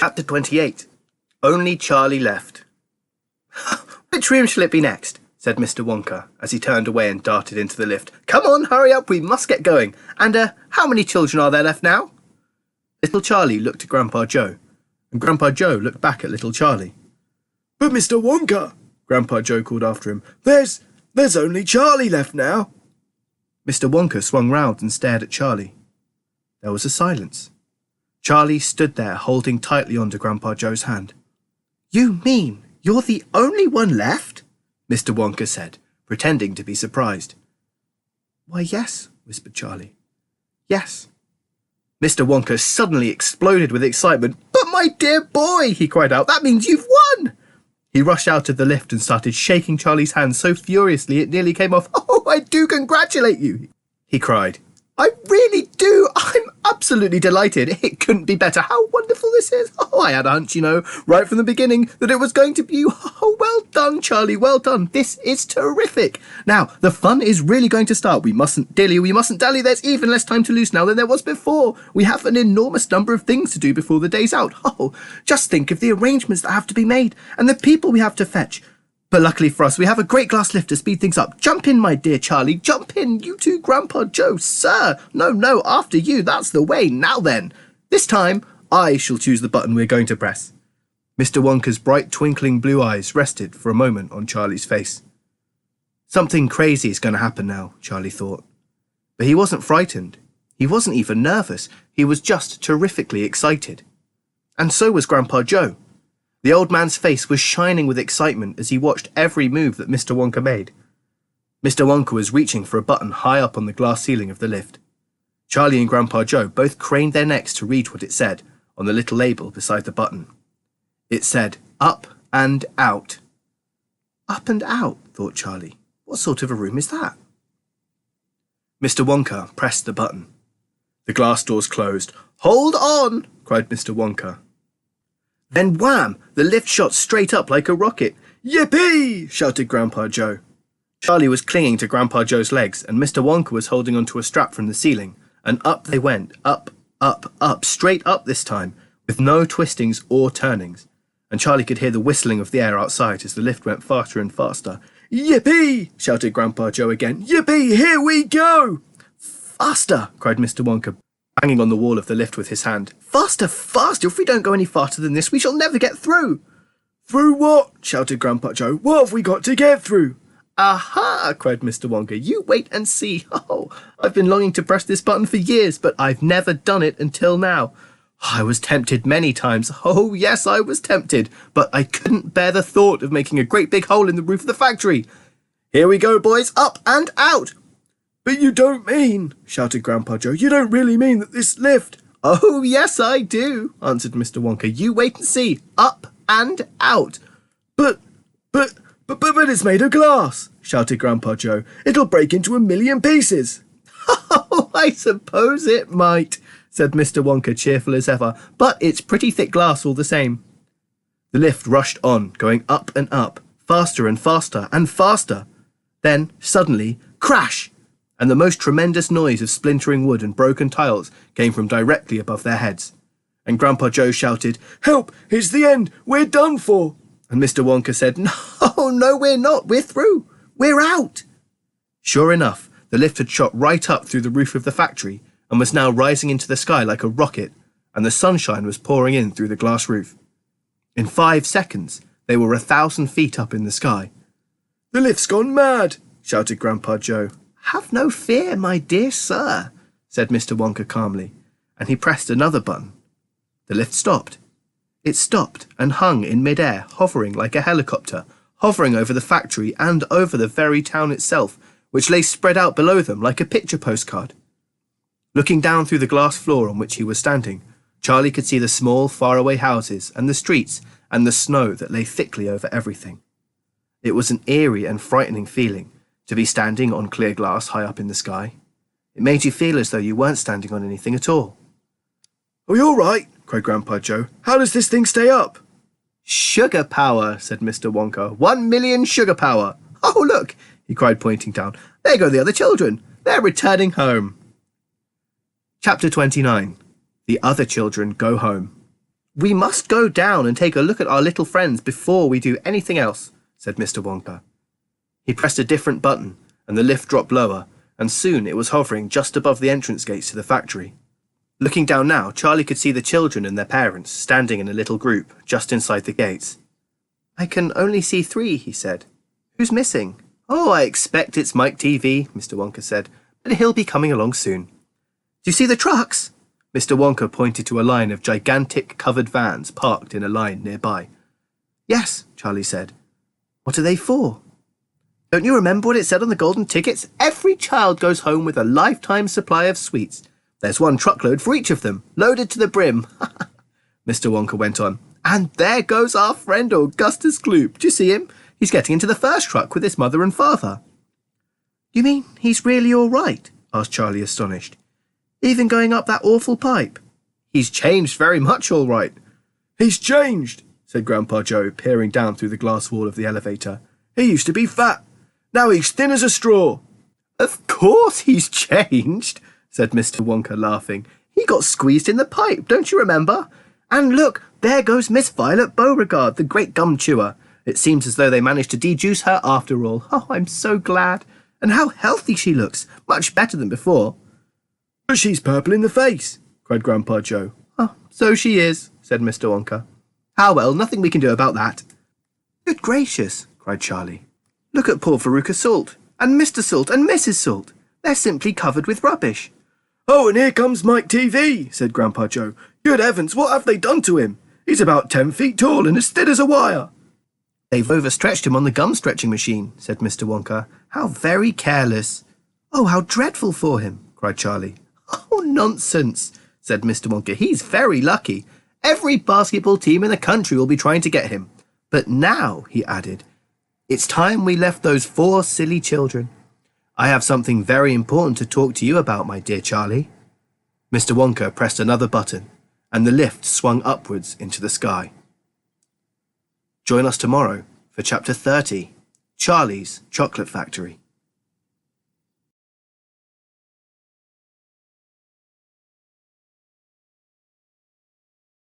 Chapter 28. Only Charlie Left. "Which room shall it be next?" said Mr. Wonka, as he turned away and darted into the lift. "Come on, hurry up, we must get going. And, how many children are there left now?" Little Charlie looked at Grandpa Joe, and Grandpa Joe looked back at Little Charlie. "But Mr. Wonka," Grandpa Joe called after him, there's only Charlie left now." Mr. Wonka swung round and stared at Charlie. There was a silence. Charlie stood there holding tightly onto Grandpa Joe's hand. "You mean you're the only one left?" Mr. Wonka said, pretending to be surprised. "Why, yes," whispered Charlie. "Yes." Mr. Wonka suddenly exploded with excitement. "But my dear boy," he cried out, "that means you've won!" He rushed out of the lift and started shaking Charlie's hand so furiously it nearly came off. "Oh, I do congratulate you," he cried. "I really do. I'm absolutely delighted. It couldn't be better. How wonderful this is. Oh, I had a hunch, right from the beginning that it was going to be you. Oh, well done, Charlie, well done. This is terrific. Now, the fun is really going to start. We mustn't dally. There's even less time to lose now than there was before. We have an enormous number of things to do before the day's out. Oh, just think of the arrangements that have to be made and the people we have to fetch. But luckily for us, we have a great glass lift to speed things up. Jump in, my dear Charlie, jump in. You too, Grandpa Joe, sir. No, after you, that's the way. Now then, this time, I shall choose the button we're going to press." Mr. Wonka's bright twinkling blue eyes rested for a moment on Charlie's face. Something crazy is going to happen now, Charlie thought. But he wasn't frightened. He wasn't even nervous. He was just terrifically excited. And so was Grandpa Joe. The old man's face was shining with excitement as he watched every move that Mr. Wonka made. Mr. Wonka was reaching for a button high up on the glass ceiling of the lift. Charlie and Grandpa Joe both craned their necks to read what it said on the little label beside the button. It said, "Up and Out." "Up and out," thought Charlie. "What sort of a room is that?" Mr. Wonka pressed the button. The glass doors closed. "Hold on!" cried Mr. Wonka. Then wham! The lift shot straight up like a rocket. "Yippee!" shouted Grandpa Joe. Charlie was clinging to Grandpa Joe's legs, and Mr. Wonka was holding onto a strap from the ceiling. And up they went, up, straight up this time, with no twistings or turnings. And Charlie could hear the whistling of the air outside as the lift went faster and faster. "Yippee!" shouted Grandpa Joe again. "Yippee! Here we go!" "Faster!" cried Mr. Wonka, banging on the wall of the lift with his hand. "Faster! If we don't go any faster than this, we shall never get through." "Through what?" shouted Grandpa Joe. "What have we got to get through?" "Aha!" cried Mr. Wonka. "You wait and see. Oh, I've been longing to press this button for years, but I've never done it until now. I was tempted many times. Oh, yes, I was tempted, but I couldn't bear the thought of making a great big hole in the roof of the factory. Here we go, boys, up and out." "But you don't mean," shouted Grandpa Joe, "you don't really mean that this lift—" "Oh, yes, I do," answered Mr. Wonka. "You wait and see. Up and out." But it's made of glass," shouted Grandpa Joe. "It'll break into a million pieces." "Oh, I suppose it might," said Mr. Wonka, cheerful as ever, "but it's pretty thick glass all the same." The lift rushed on, going up and up, faster and faster and faster. Then, suddenly, crash! And the most tremendous noise of splintering wood and broken tiles came from directly above their heads. And Grandpa Joe shouted, "Help! It's the end! We're done for!" And Mr. Wonka said, No, we're not. We're through. We're out." Sure enough, the lift had shot right up through the roof of the factory and was now rising into the sky like a rocket, and the sunshine was pouring in through the glass roof. In 5 seconds, they were 1,000 feet up in the sky. "The lift's gone mad!" shouted Grandpa Joe. "Have no fear, my dear sir," said Mr. Wonka calmly, and he pressed another button. The lift stopped. It stopped and hung in mid-air, hovering like a helicopter, hovering over the factory and over the very town itself, which lay spread out below them like a picture postcard. Looking down through the glass floor on which he was standing, Charlie could see the small, faraway houses and the streets and the snow that lay thickly over everything. It was an eerie and frightening feeling to be standing on clear glass high up in the sky. It made you feel as though you weren't standing on anything at all. "Are you all right?" cried Grandpa Joe. "How does this thing stay up?" "Sugar power," said Mr. Wonka. 1 million sugar power. Oh, look," he cried, pointing down. "There go the other children. They're returning home." Chapter 29. The Other Children Go Home. We must go down and take a look at our little friends before we do anything else, said Mr. Wonka. He pressed a different button, and the lift dropped lower, and soon it was hovering just above the entrance gates to the factory. Looking down now, Charlie could see the children and their parents standing in a little group just inside the gates. I can only see 3, he said. Who's missing? Oh, I expect it's Mike TV, Mr. Wonka said, but he'll be coming along soon. Do you see the trucks? Mr. Wonka pointed to a line of gigantic covered vans parked in a line nearby. Yes, Charlie said. What are they for? Don't you remember what it said on the golden tickets? Every child goes home with a lifetime supply of sweets. There's 1 truckload for each of them, loaded to the brim. Mr. Wonka went on. And there goes our friend Augustus Gloop. Do you see him? He's getting into the first truck with his mother and father. You mean he's really all right? Asked Charlie, astonished. Even going up that awful pipe? He's changed very much all right. He's changed, said Grandpa Joe, peering down through the glass wall of the elevator. He used to be fat. Now he's thin as a straw. Of course he's changed, said Mr. Wonka, laughing. He got squeezed in the pipe, don't you remember? And look, there goes Miss Violet Beauregard, the great gum chewer. It seems as though they managed to dejuice her after all. Oh, I'm so glad. And how healthy she looks. Much better than before. But she's purple in the face, cried Grandpa Joe. Oh, so she is, said Mr. Wonka. Ah, well, nothing we can do about that. Good gracious, cried Charlie. Look at poor Veruca Salt, and Mr. Salt, and Mrs. Salt. They're simply covered with rubbish. Oh, and here comes Mike TV, said Grandpa Joe. Good heavens, what have they done to him? He's about 10 feet tall and as thin as a wire. They've overstretched him on the gum-stretching machine, said Mr. Wonka. How very careless. Oh, how dreadful for him, cried Charlie. Oh, nonsense, said Mr. Wonka. He's very lucky. Every basketball team in the country will be trying to get him. But now, he added, it's time we left those 4 silly children. I have something very important to talk to you about, my dear Charlie. Mr. Wonka pressed another button, and the lift swung upwards into the sky. Join us tomorrow for Chapter 30, Charlie's Chocolate Factory.